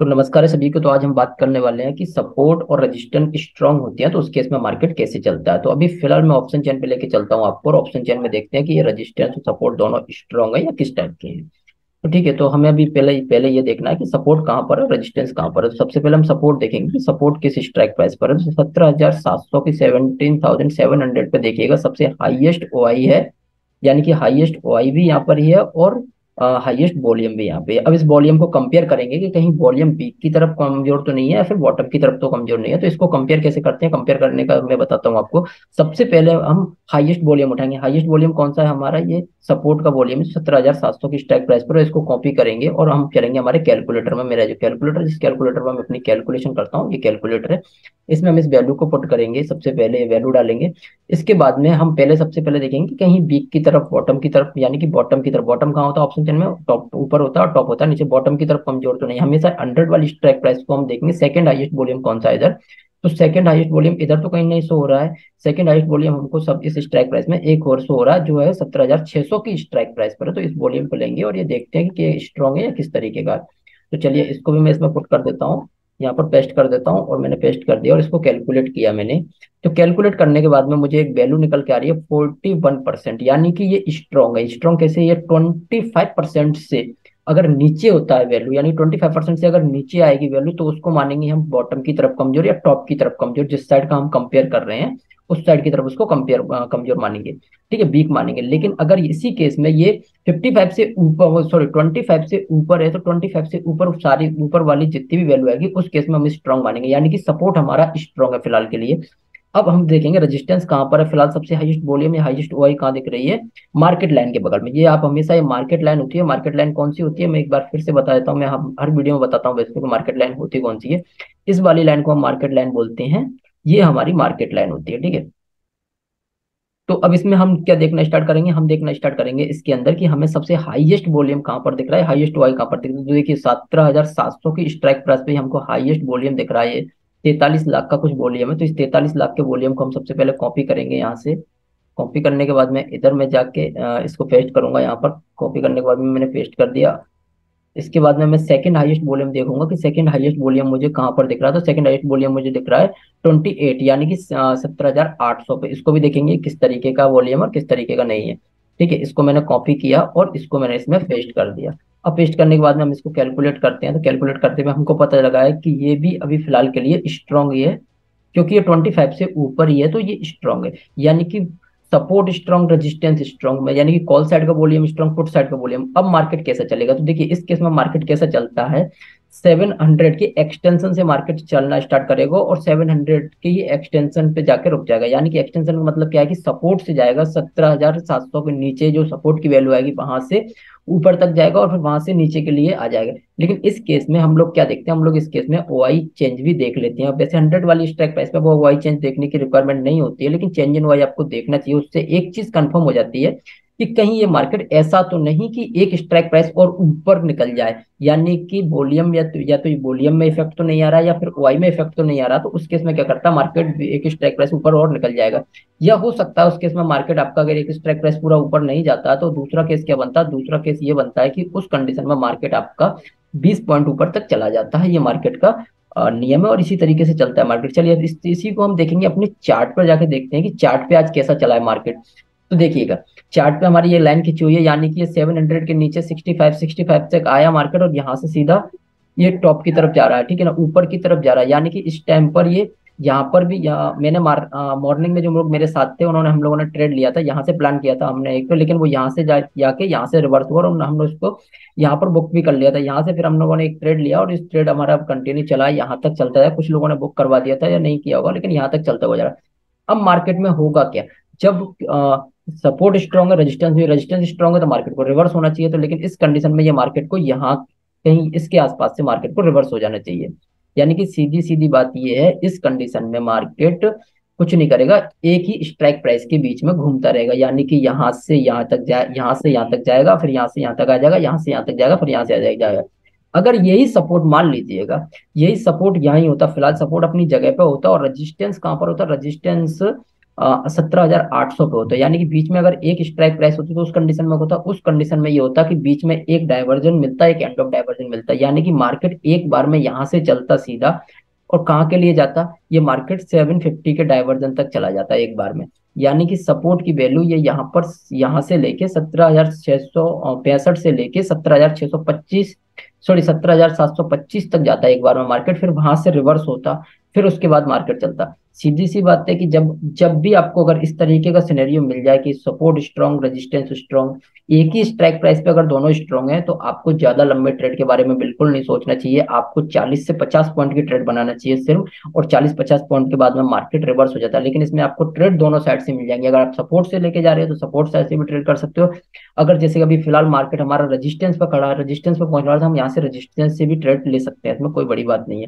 तो नमस्कार है सभी को। तो आज हम बात करने वाले हैं कि सपोर्ट और रेजिस्टेंस स्ट्रांग होती है तो उस केस में मार्केट कैसे चलता है। तो अभी फिलहाल मैं ऑप्शन चेन पे लेके चलता हूँ आपको, और ऑप्शन चेन में देखते हैं कि ये रेजिस्टेंस और सपोर्ट दोनों स्ट्रांग है या किस टाइप के हैं। तो ठीक है, तो हमें अभी पहले पहले ये देखना है कि सपोर्ट कहाँ पर है, रेजिस्टेंस कहाँ पर है। तो सबसे पहले हम सपोर्ट देखेंगे कि सपोर्ट किस स्ट्राइक प्राइस पर है। तो 17,700 की 17,700 पे देखिएगा सबसे हाईएस्ट ओआई है, यानी कि हाईएस्ट ओआई भी यहाँ पर ही है और हाईएस्ट वॉल्यूम भी यहाँ पे है। अब इस वॉल्यूम को कंपेयर करेंगे कि कहीं वॉल्यूम पीक की तरफ कमजोर तो नहीं है या फिर बॉटम की तरफ तो कमजोर नहीं है। तो इसको कंपेयर कैसे करते हैं, कंपेयर करने का मैं बताता हूँ आपको। सबसे पहले हम हाईएस्ट वॉल्यूम उठाएंगे। हाईएस्ट वॉल्यूम कौन सा है हमारा, ये सपोर्ट का वॉल्यूम 17,700 की स्ट्राइक प्राइस पर है। इसको कॉपी करेंगे और हम करेंगे हमारे कैलकुलेटर में। मेरा जो कैलकुलेटर, जिस कैलकुलेटर में मैं अपनी कैलकुलेशन करता हूँ, ये कैलकुलेटर है। इसमें हम इस वैल्यू को पुट करेंगे, सबसे पहले ये वैल्यू डालेंगे। इसके बाद में हम पहले सबसे पहले देखेंगे कि कहीं बीक की तरफ, बॉटम की तरफ, यानी कि बॉटम की तरफ। बॉटम कहाँ होता है ऑप्शन चेन में, टॉप ऊपर होता है और टॉप होता है नीचे। बॉटम की तरफ कमजोर तो नहीं, हमेशा 100 वाली स्ट्राइक प्राइस को हम देखेंगे। सेकंड हाईएस्ट वॉल्यूम कौन सा है इधर, तो सेकंड हाईएस्ट वॉल्यूम इधर तो कहीं नहीं शो हो रहा है। सेकंड हाईएस्ट वॉल्यूम हमको सब इस स्ट्राइक प्राइस में एक और शो हो रहा है, जो है 17,600 की स्ट्राइक प्राइस पर है। तो इस वॉल्यूम को लेंगे और ये देखते हैं कि स्ट्रॉन्ग है या किस तरीके का है। तो चलिए इसको भी मैं इसमें पुट कर देता हूँ, यहाँ पर पेस्ट कर देता हूँ। और मैंने पेस्ट कर दिया और इसको कैलकुलेट किया मैंने। तो कैलकुलेट करने के बाद में मुझे एक वैल्यू निकल के आ रही है 41%, यानी कि ये स्ट्रॉन्ग है। स्ट्रॉन्ग कैसे, ये 25% से अगर नीचे होता है वैल्यू, यानी 25% से अगर नीचे आएगी वैल्यू, तो उसको मानेंगे हम बॉटम की तरफ कमजोर या टॉप की तरफ कमजोर। जिस साइड का हम कंपेयर कर रहे हैं उस साइड की तरफ उसको कंपेयर कमजोर मानेंगे, ठीक है, वीक मानेंगे। लेकिन अगर इसी केस में ये 55 से ऊपर, सॉरी 25 से ऊपर है, तो 25 से ऊपर सारी ऊपर वाली जितनी भी वैल्यू आएगी उस केस में हम स्ट्रॉन्ग मानेंगे, यानी कि सपोर्ट हमारा स्ट्रॉन्ग है फिलहाल के लिए। अब हम देखेंगे रेजिस्टेंस कहाँ पर है। फिलहाल सबसे हाईएस्ट वॉल्यूम या हाईएस्ट ओआई कहाँ दिख रही है, मार्केट लाइन के बगल में। ये आप हमेशा, ये मार्केट लाइन होती है। मार्केट लाइन कौन सी होती है मैं एक बार फिर से बता देता हूँ, मैं हर वीडियो में बताता हूँ वैसे, मार्केट लाइन होती कौन सी है। इस वाली लाइन को हम मार्केट लाइन बोलते हैं, ये हमारी मार्केट लाइन होती है, ठीक है। तो अब इसमें हम क्या देखना स्टार्ट करेंगे, हम देखना स्टार्ट करेंगे इसके अंदर कि हमें सबसे हाईएस्ट वॉल्यूम कहाँ पर दिख रहा है, हाईएस्ट वाई कहाँ पर दिख रहा है। तो देखिए 17,700 की स्ट्राइक प्राइस पे हमको हाईएस्ट वॉल्यूम दिख रहा है, ये 43 लाख का कुछ वॉल्यूम है। तो इस 43 लाख के वॉल्यूम को हम सबसे पहले कॉपी करेंगे यहाँ से। कॉपी करने के बाद में इधर में जाके इसको पेस्ट करूंगा यहाँ पर। कॉपी करने के बाद में मैंने पेस्ट कर दिया। इसके बाद में मैं सेकंड हाईएस्ट वॉल्यूम देखूंगा कि सेकंड हाईएस्ट वॉल्यूम मुझे कहाँ पर दिख रहा है। तो सेकंड हाईएस्ट वॉल्यूम मुझे दिख रहा है 28, यानी कि 17,800 पे। इसको भी देखेंगे किस तरीके का वॉल्यूम और किस तरीके का नहीं है, ठीक है। इसको मैंने कॉपी किया और इसको मैंने इसमें पेस्ट कर दिया। अब पेस्ट करने के बाद में हम इसको कैलकुलेट करते हैं। तो कैलकुलेट करते हुए हमको पता लगा है कि ये भी अभी फिलहाल के लिए स्ट्रॉन्ग ही है, क्योंकि ये 25 से ऊपर ही है तो ये स्ट्रॉन्ग है। यानी कि सपोर्ट स्ट्रॉन्ग, रेजिस्टेंस स्ट्रॉन्ग में, यानी कि कॉल साइड का वॉल्यूम स्ट्रॉन्ग, पुट साइड का वॉल्यूम। अब मार्केट कैसा चलेगा, तो देखिए इस केस में मार्केट कैसा चलता है। 700 के एक्सटेंशन से मार्केट चलना स्टार्ट करेगा और 700 के ही एक्सटेंशन पे जाकर रुक जाएगा। यानी कि एक्सटेंशन का मतलब क्या है कि सपोर्ट से जाएगा 17,700 के नीचे जो सपोर्ट की वैल्यू आएगी वहां से ऊपर तक जाएगा और फिर वहां से नीचे के लिए आ जाएगा। लेकिन इस केस में हम लोग क्या देखते हैं, हम लोग इस केस में ओआई चेंज भी देख लेते हैं। वैसे 100 वाली स्ट्राइक प्राइस पे वो ओआई चेंज देखने की रिक्वायरमेंट नहीं होती है, लेकिन चेंज इन ओआई आपको देखना चाहिए। उससे एक चीज कंफर्म हो जाती है कि कहीं ये मार्केट ऐसा तो नहीं कि एक स्ट्राइक प्राइस और ऊपर निकल जाए, यानी कि वॉल्यूम या तो वॉल्यूम में इफेक्ट तो नहीं आ रहा है या फिर ओआई में इफेक्ट तो नहीं आ रहा। तो उस केस में क्या करता है मार्केट, एक स्ट्राइक प्राइस ऊपर और निकल जाएगा। या हो सकता है उस केस में मार्केट आपका अगर एक स्ट्राइक प्राइस पूरा ऊपर नहीं जाता तो दूसरा केस क्या बनता है, दूसरा केस ये बनता है कि उस कंडीशन में मार्केट आपका 20 पॉइंट ऊपर तक चला जाता है। ये मार्केट का नियम है और इसी तरीके से चलता है मार्केट। चलिए अब इसी को हम देखेंगे अपने चार्ट पर जाके देखते हैं कि चार्ट पे आज कैसा चला है मार्केट। तो देखिएगा चार्ट पे हमारी ये लाइन खींची हुई है, यानी कि ये 700 के नीचे 65 तक आया मार्केट और यहाँ से सीधा ये टॉप की तरफ जा रहा है, ठीक है ना, ऊपर की तरफ जा रहा है। यानी कि इस टाइम पर ये यहाँ पर भी, मैंने मॉर्निंग में जो लोग मेरे साथ थे उन्होंने, हम लोगों ने ट्रेड लिया था, यहाँ से प्लान किया था हमने एक तो, लेकिन वो यहाँ से जाके यहाँ से रिवर्स हुआ और हम लोग उसको यहाँ पर बुक भी कर लिया था। यहाँ से फिर हम लोगों ने एक ट्रेड लिया और इस ट्रेड हमारा कंटिन्यू चला, यहाँ तक चलता है। कुछ लोगों ने बुक करवा दिया था या नहीं किया होगा, लेकिन यहाँ तक चलता हुआ जा रहा है। अब मार्केट में होगा क्या, जब सपोर्ट स्ट्रॉन्ग है, रेजिस्टेंस स्ट्रॉन्ग है, तो मार्केट को रिवर्स होना चाहिए। तो लेकिन इस कंडीशन में ये मार्केट को यहाँ कहीं इसके आसपास से मार्केट को रिवर्स हो जाना चाहिए। यानी कि सीधी सीधी बात ये है, इस कंडीशन में मार्केट कुछ नहीं करेगा, एक ही स्ट्राइक प्राइस के बीच में घूमता रहेगा। यानी कि यहाँ से यहाँ तक जाए, यहाँ से यहाँ तक जाएगा, फिर यहाँ से यहाँ तक आ जाएगा, यहाँ से यहाँ तक जाएगा, फिर यहाँ से आ जाएगा। अगर यही सपोर्ट मान लीजिएगा, यही सपोर्ट यहाँ ही होता, फिलहाल सपोर्ट अपनी जगह पे होता और रजिस्टेंस कहाँ पर होता, रजिस्टेंस 17,800 पे होता है, यानी कि बीच में अगर एक स्ट्राइक प्राइस होती तो उस कंडीशन में होता, उस कंडीशन में ये होता कि बीच में एक डाइवर्जन मिलता है, एक एंड ऑफ डाइवर्जन मिलता है, यानी कि मार्केट एक बार में यहाँ से चलता सीधा और कहाँ के लिए जाता, ये मार्केट 750 के डाइवर्जन तक चला जाता है एक बार में। यानी कि सपोर्ट की वैल्यू ये यहाँ पर, यहाँ से लेके 17,665 से लेके 17,625, सॉरी 17,725 तक जाता है एक बार में मार्केट, फिर वहां से रिवर्स होता, फिर उसके बाद मार्केट चलता। सीधी सी बात है कि जब जब भी आपको अगर इस तरीके का सिनेरियो मिल जाए कि सपोर्ट स्ट्रॉन्ग, रेजिस्टेंस स्ट्रॉन्ग, एक ही स्ट्राइक प्राइस पे अगर दोनों स्ट्रॉन्ग है, तो आपको ज्यादा लंबे ट्रेड के बारे में बिल्कुल नहीं सोचना चाहिए। आपको 40 से 50 पॉइंट की ट्रेड बनाना चाहिए सिर्फ, और 40-50 पॉइंट के बाद में मार्केट रिवर्स हो जाता है। लेकिन इसमें आपको ट्रेड दोनों साइड से मिल जाएंगे। अगर आप सपोर्ट से लेके जा रहे हो तो सपोर्ट साइड से भी ट्रेड कर सकते हो। अगर जैसे अभी फिलहाल मार्केट हमारा रेजिस्टेंस पर खड़ा है, रेजिस्टेंस पर पहुंच रहा है, तो हम यहाँ से रेजिस्टेंस से भी ट्रेड ले सकते हैं, इसमें कोई बड़ी बात नहीं है,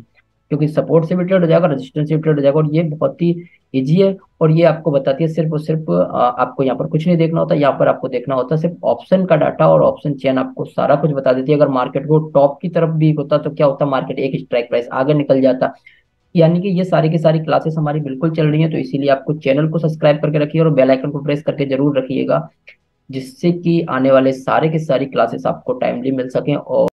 क्योंकि सपोर्ट से भी ट्रेड हो जाएगा, रेजिस्टेंस से भी ट्रेड हो जाएगा, और ये बहुत ही इजी है। और ये आपको बताती है सिर्फ और सिर्फ आपको यहाँ पर कुछ नहीं देखना होता, यहाँ पर आपको देखना होता है सिर्फ ऑप्शन का डाटा, और ऑप्शन चेन आपको सारा कुछ बता देती है। अगर मार्केट को टॉप की तरफ भी होता तो क्या होता, मार्केट एक स्ट्राइक प्राइस आगे निकल जाता। यानी कि ये सारी की सारी क्लासेस हमारी बिल्कुल चल रही हैं, तो इसीलिए आपको चैनल को सब्सक्राइब करके रखिए और बेल आइकन को प्रेस करके जरूर रखिएगा, जिससे कि आने वाले सारे के सारी क्लासेस आपको टाइमली मिल सकें। और